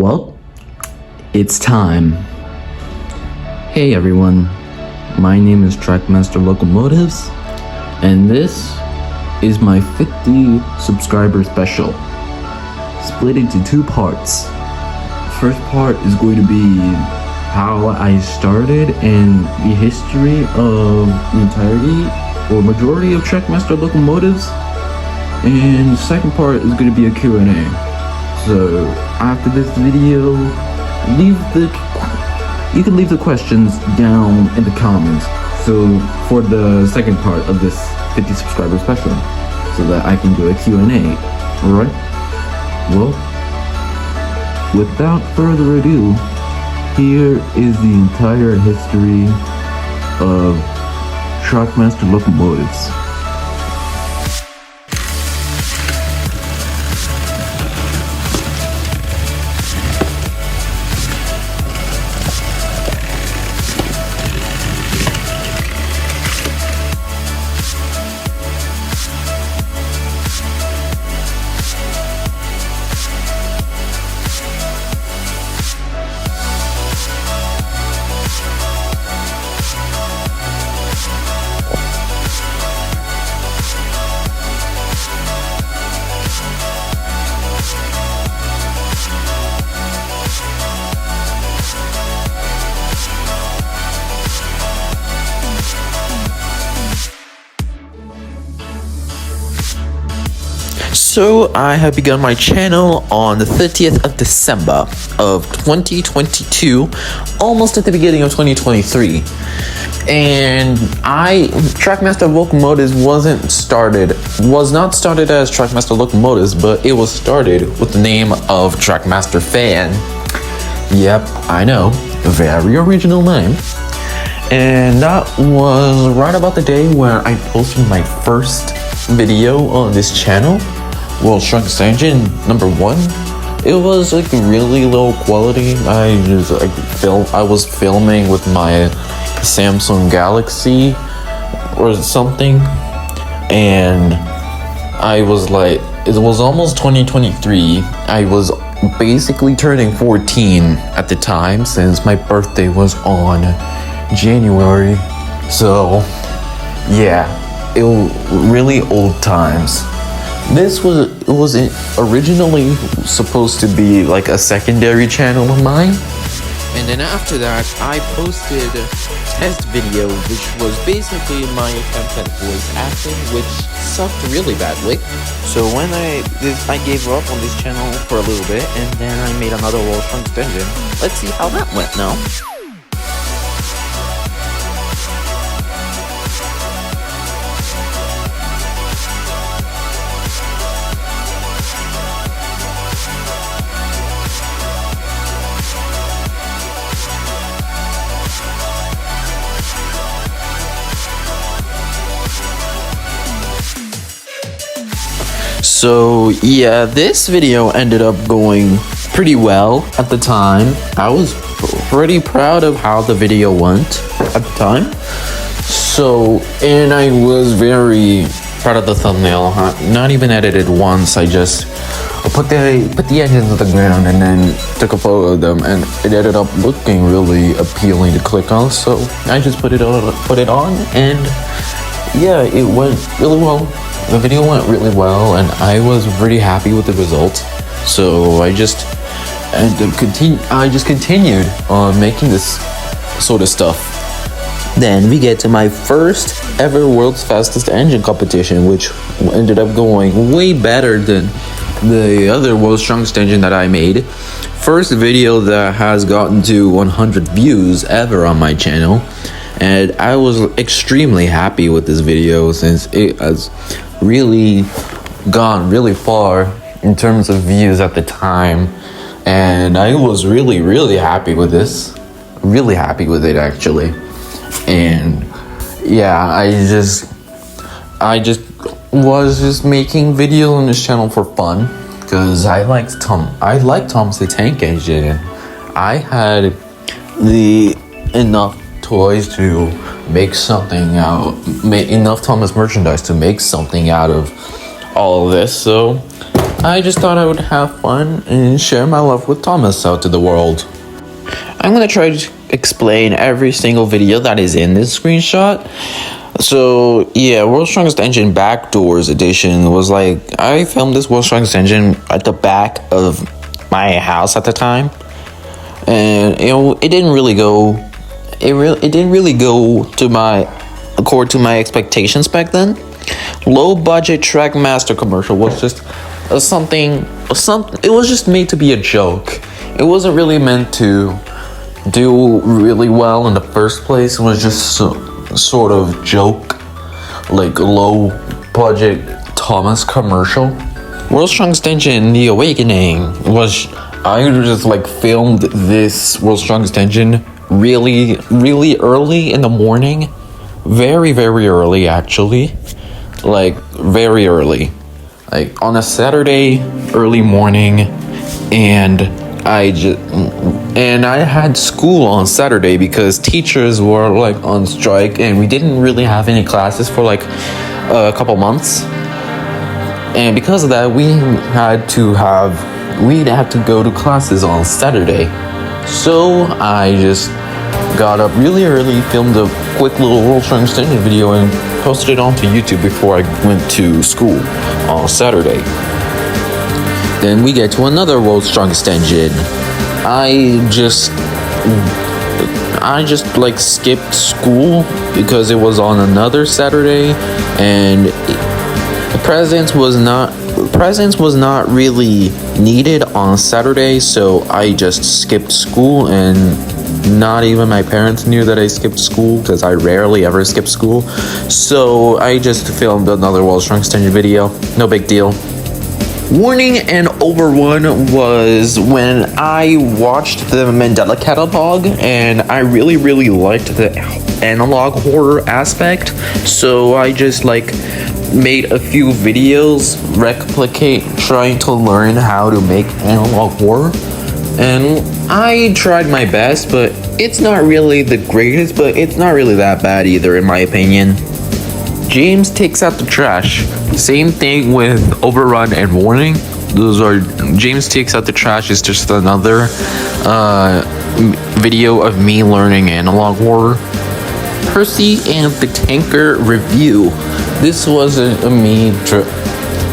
Well, it's time. Hey everyone, my name is TrackmasterLocomotives, and this is my 50 subscriber special, split into two parts. First part is going to be how I started and the history of the entirety or majority of TrackmasterLocomotives, and the second part is going to be a Q&A. So after this video, you can leave the questions down in the comments. So for the second part of this 50 subscriber special, so that I can do a Q&A. Alright? Well, without further ado, here is the entire history of TrackmasterLocomotives. So I have begun my channel on the 30th of December of 2022, almost at the beginning of 2023. And TrackmasterLocomotives was not started as TrackmasterLocomotives, but it was started with the name of Trackmaster Fan. Yep, I know, a very original name. And that was right about the day where I posted my first video on this channel. World Strongest Engine #1. It was like really low quality. I was filming with my Samsung Galaxy or something, and I was like, it was almost 2023. I was basically turning 14 at the time, since my birthday was on January. So yeah, it was really old times. This was originally supposed to be like a secondary channel of mine. And then after that, I posted a test video, which was basically my attempt at voice acting, which sucked really badly. So when I gave up on this channel for a little bit, and then I made another World Strongest Engine. Let's see how that went now. So yeah, this video ended up going pretty well at the time. I was pretty proud of how the video went at the time. So, and I was very proud of the thumbnail. Not even edited once. I just put the engines on the ground and then took a photo of them, and it ended up looking really appealing to click on. So I just put it on, and yeah, it went really well. The video went really well, and I was pretty happy with the result. So I just continued on making this sort of stuff. Then we get to my first ever World's Fastest Engine competition, which ended up going way better than the other World's Strongest Engine that I made. First video that has gotten to 100 views ever on my channel. And I was extremely happy with this video, since it has really gone really far in terms of views at the time. And I was really happy with this. Really happy with it, actually. And yeah, I was making videos on this channel for fun, because I liked Thomas the Tank Engine. I had enough toys to make something enough Thomas merchandise to make something out of all of this. So I just thought I would have fun and share my love with Thomas out to the world. I'm gonna try to explain every single video that is in this screenshot. So yeah, World's Strongest Engine Backdoors edition was like, I filmed this World's Strongest Engine at the back of my house at the time, and it didn't really go. It didn't really go to according to my expectations back then. Low budget Trackmaster commercial was just something. It was just made to be a joke. It wasn't really meant to do really well in the first place. It was just sort of joke, like low budget Thomas commercial. World's Strongest Engine The Awakening was, I just like filmed this World's Strongest Engine really early in the morning, very early actually, like very early, like on a Saturday early morning, and I had school on Saturday because teachers were like on strike and we didn't really have any classes for like a couple months, and because of that we'd have to go to classes on Saturday. So I just got up really early, filmed a quick little World's Strongest Engine video and posted it onto YouTube before I went to school on Saturday. Then we get to another World's Strongest Engine. I just like skipped school because it was on another Saturday, and presents was not really needed on Saturday, so I just skipped school, and not even my parents knew that I skipped school because I rarely ever skip school. So I just filmed another World's Strongest Engine video. No big deal. Warning and Overrun was when I watched the Mandela Catalog, and I really liked the analog horror aspect, so I just like made a few videos trying to learn how to make analog horror, and I tried my best, but it's not really the greatest, but it's not really that bad either in my opinion. James takes out the trash. Same thing with Overrun and Warning. James takes out the trash is just another video of me learning analog horror. Percy and the Tanker review. This was me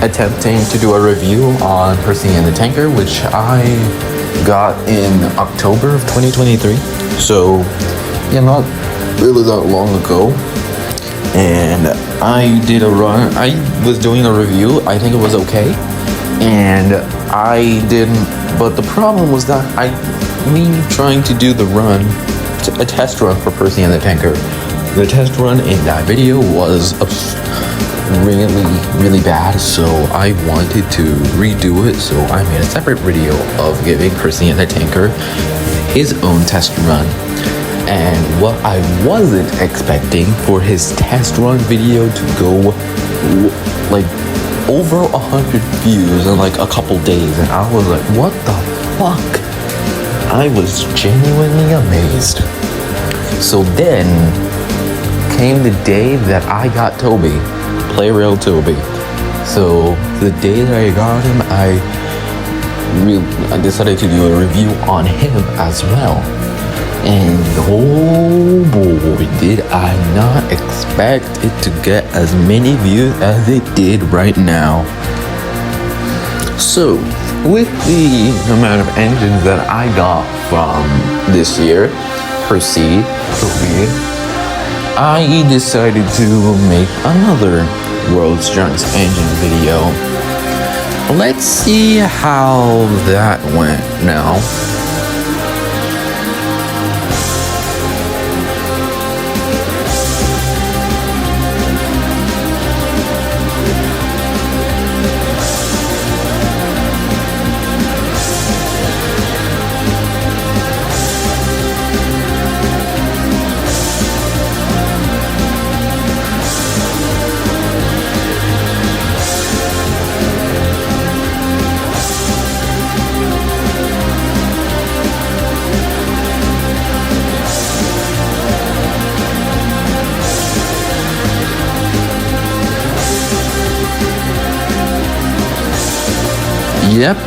attempting to do a review on Percy and the Tanker, which I got in October of 2023. So yeah, not really that long ago. And I did a run. I was doing a review. I think it was okay, and I didn't. But the problem was that me trying to do the run, a test run for Percy and the Tanker. The test run in that video was really bad, so I wanted to redo it. So I made a separate video of giving Percy and the Tanker his own test run. And what I wasn't expecting for his test run video to go like over 100 views in like a couple days, and I was like, what the fuck? I was genuinely amazed. So then came the day that I got Toby, Playrail Toby. So the day that I got him, I decided to do a review on him as well. And oh boy, did I not expect it to get as many views as it did right now. So, with the amount of engines that I got from this year, Percy, Toby, I decided to make another World's Strongest Engine video. Let's see how that went now. Yep,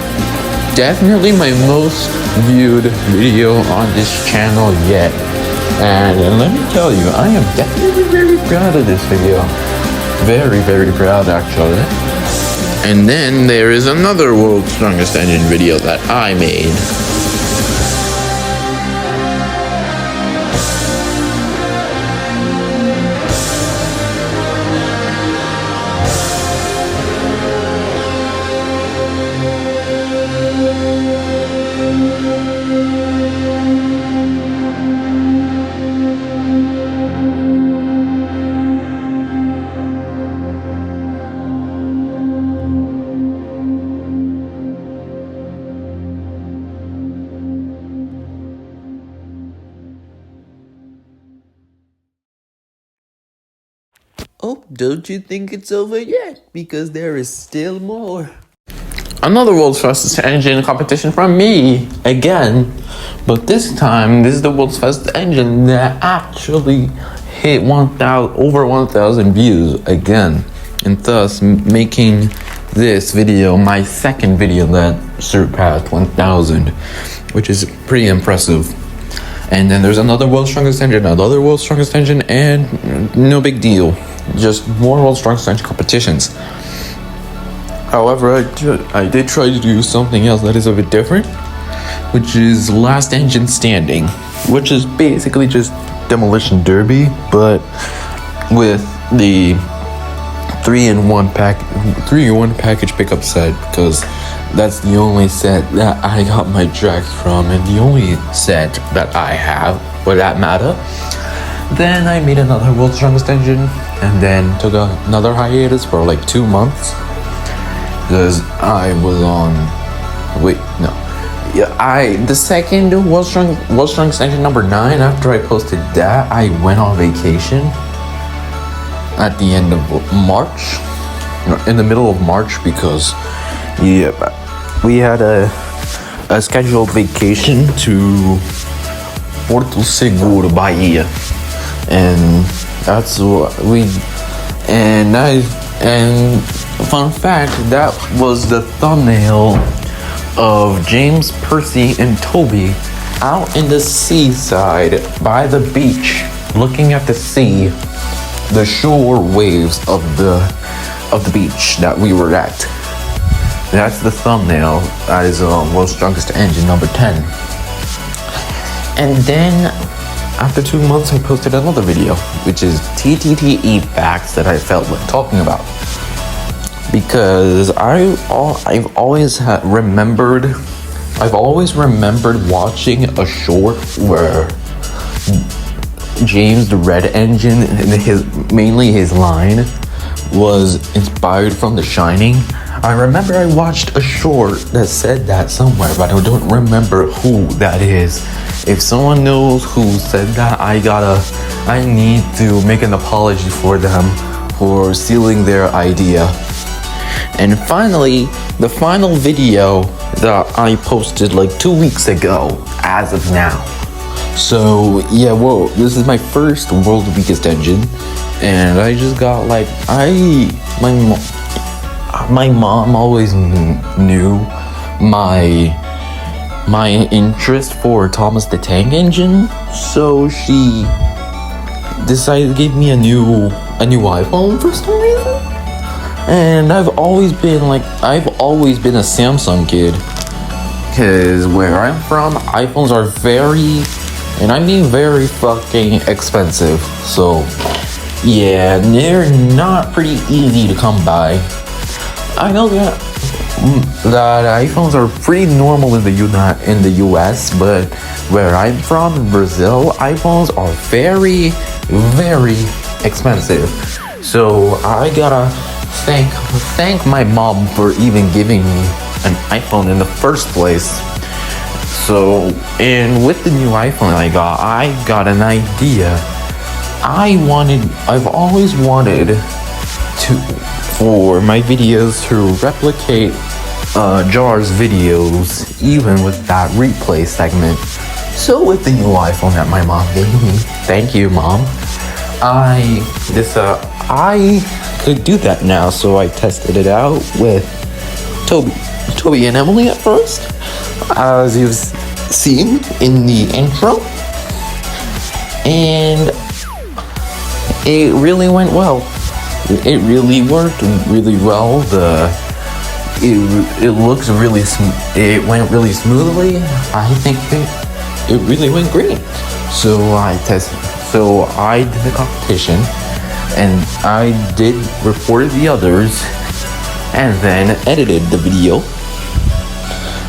definitely my most viewed video on this channel yet. And let me tell you, I am definitely very proud of this video. Very, very proud actually. And then there is another World's Strongest Engine video that I made. Oh, don't you think it's over yet? Because there is still more. Another world's fastest engine competition from me, again. But this time, this is the world's fastest engine that actually hit over 1,000 views again. And thus making this video my second video that surpassed 1,000. Which is pretty impressive. And then there's another world's strongest engine, another world's strongest engine, and no big deal. Just more world's strongest engine competitions. However, I did try to do something else that is a bit different, which is last engine standing, which is basically just demolition derby, but with the 3-in-1 package pickup set, because that's the only set that I got my tracks from, and the only set that I have for that matter. Then I made another world's strongest engine, and then took another hiatus for like 2 months, because I was on. The second world's strongest engine number 9. After I posted that, I went on vacation at the end of March, in the middle of March, because we had a scheduled vacation to Porto Seguro, Bahia. And that's what and fun fact, that was the thumbnail of James, Percy, and Toby out in the seaside by the beach, looking at the sea, the shore waves of the beach that we were at. That's the thumbnail. That is World's Strongest Engine number 10. And then after 2 months, I posted another video, which is TTTE facts that I felt like talking about. Because I've always remembered watching a short where James, the red engine, and mainly his line was inspired from The Shining. I remember I watched a short that said that somewhere, but I don't remember who that is. If someone knows who said that, I need to make an apology for them for stealing their idea. And finally, the final video that I posted like 2 weeks ago, as of now. So yeah, whoa, this is my first world's weakest engine, and I just got like, my mom always knew my interest for Thomas the Tank Engine, so she decided to give me a new iPhone for some reason. And I've always been a Samsung kid, because where I'm from, iPhones are very fucking expensive. So yeah, they're not pretty easy to come by. I know that iPhones are pretty normal in the US, but where I'm from, in Brazil, iPhones are very, very expensive. So I gotta thank my mom for even giving me an iPhone in the first place. So, and with the new iPhone I got an idea. I've always wanted for my videos to replicate Jar's videos, even with that replay segment. So with the new iPhone that my mom gave me, thank you, Mom, I could do that now. So I tested it out with Toby, Toby and Emily at first, as you've seen in the intro, and it really went well. It really worked really well. It looks really it went really smoothly. I think it really went great. So I did the competition, and I did record the others, and then edited the video,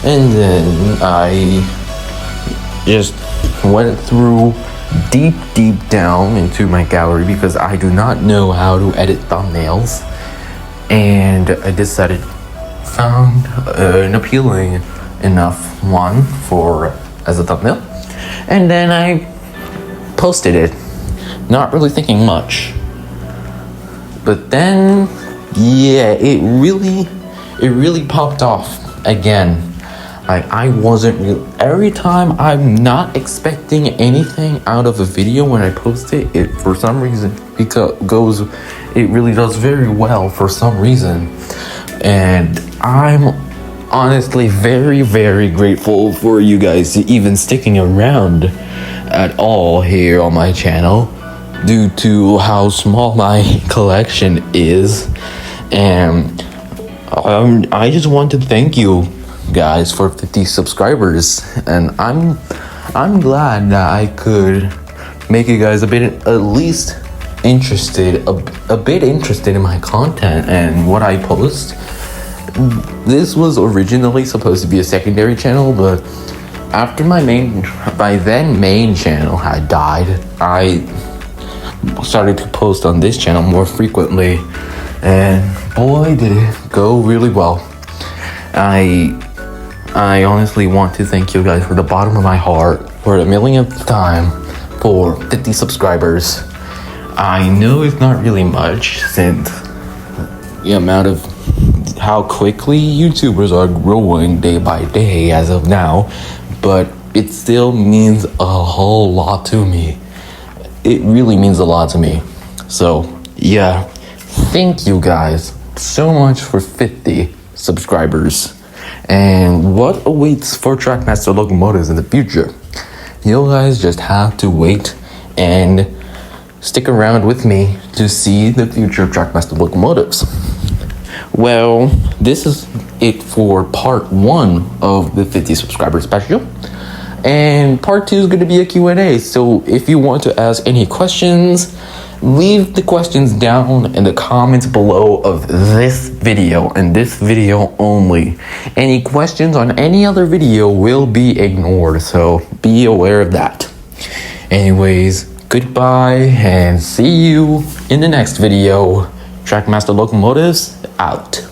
and then I just went through deep down into my gallery because I do not know how to edit thumbnails, and I found an appealing enough one as a thumbnail, and then I posted it, not really thinking much. But then, yeah, it really popped off again. Like, I wasn't every time I'm not expecting anything out of a video when I post it, for some reason it really does very well for some reason. And I'm honestly very grateful for you guys even sticking around at all here on my channel, due to how small my collection is. And I just want to thank you guys for 50 subscribers, and I'm glad that I could make you guys a bit interested in my content and what I post. This was originally supposed to be a secondary channel, but after my main channel had died, I started to post on this channel more frequently, and boy did it go really well. I honestly want to thank you guys from the bottom of my heart for the millionth time for 50 subscribers. I know it's not really much since the amount of how quickly YouTubers are growing day by day as of now, but it still means a whole lot to me. It really means a lot to me. So yeah, thank you guys so much for 50 subscribers. And what awaits for Trackmaster Locomotives in the future? You guys just have to wait and stick around with me to see the future of Trackmaster Locomotives. Well, this is it for part 1 of the 50 subscriber special. And part 2 is going to be a Q&A. So if you want to ask any questions, leave the questions down in the comments below of this video, and this video only. Any questions on any other video will be ignored, so be aware of that. Anyways, goodbye and see you in the next video. Trackmaster Locomotives out.